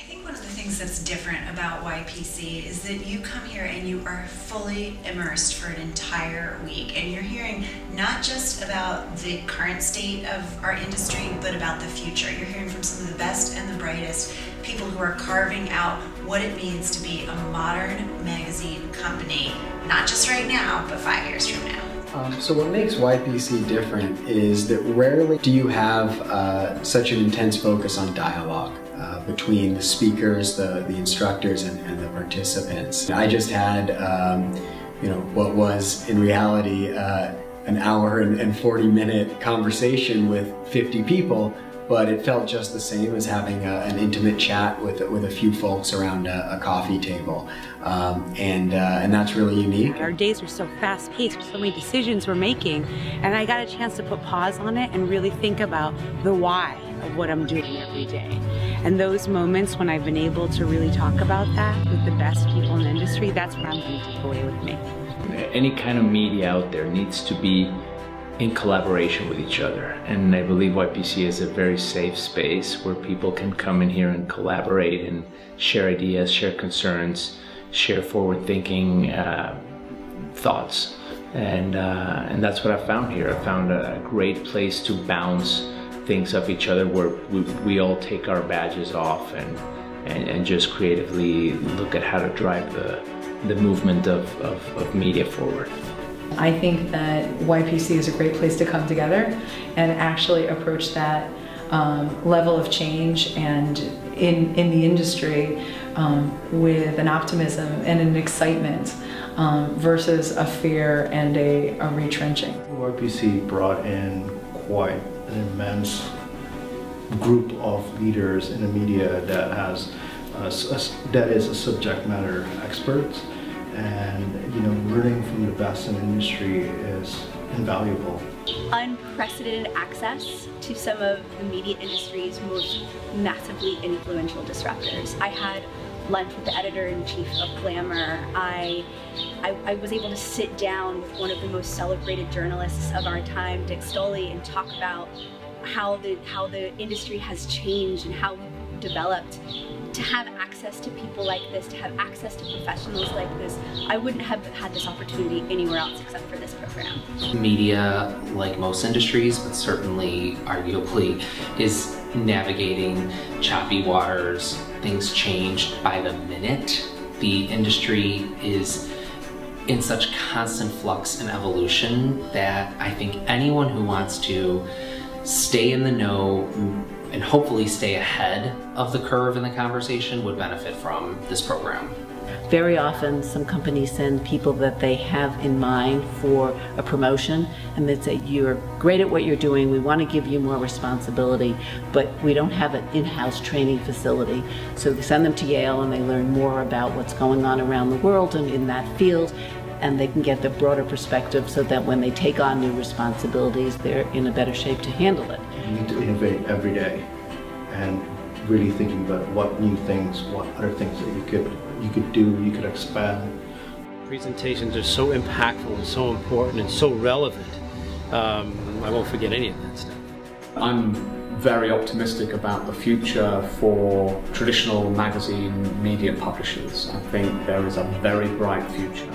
I think one of the things that's different about YPC is that you come here and you are fully immersed for an entire week, and you're hearing not just about the current state of our industry, but about the future. You're hearing from some of the best and the brightest people who are carving out what it means to be a modern magazine company, not just right now, but 5 years from now. So what makes YPC different is that rarely do you have such an intense focus on dialogue between the speakers, the instructors, and the participants. I just had, what was in reality an hour and 40-minute conversation with 50 people, but it felt just the same as having an intimate chat with a few folks around a coffee table, and that's really unique. Our days were so fast-paced, so many decisions we're making, and I got a chance to put pause on it and really think about the why of what I'm doing every day. And those moments when I've been able to really talk about that with the best people in the industry, that's what I'm going to take away with me. Any kind of media out there needs to be in collaboration with each other, and I believe YPC is a very safe space where people can come in here and collaborate and share ideas, share concerns, share forward-thinking thoughts, and that's what I found here. I found a great place to bounce things off each other, where we all take our badges off and just creatively look at how to drive the movement of media forward. I think that YPC is a great place to come together and actually approach that level of change and in the industry with an optimism and an excitement versus a fear and a retrenching. YPC brought in quite an immense group of leaders in the media that has that is a subject matter experts. And learning from the best in the industry is invaluable. Unprecedented access to some of the media industry's most massively influential disruptors. I had lunch with the editor-in-chief of Glamour. I was able to sit down with one of the most celebrated journalists of our time, Dick Stoley, and talk about how the industry has changed and how we've developed. To have access to people like this, to have access to professionals like this, I wouldn't have had this opportunity anywhere else except for this program. Media, like most industries, but certainly arguably, is navigating choppy waters. Things change by the minute. The industry is in such constant flux and evolution that I think anyone who wants to stay in the know and hopefully stay ahead of the curve in the conversation would benefit from this program. Very often some companies send people that they have in mind for a promotion, and they say, you're great at what you're doing, we want to give you more responsibility, but we don't have an in-house training facility. So they send them to Yale and they learn more about what's going on around the world and in that field, and they can get the broader perspective so that when they take on new responsibilities, they're in a better shape to handle it. You need to innovate every day and really thinking about what new things, what other things that you could do, you could expand. Presentations are so impactful and so important and so relevant. I won't forget any of that stuff. I'm very optimistic about the future for traditional magazine media publishers. I think there is a very bright future.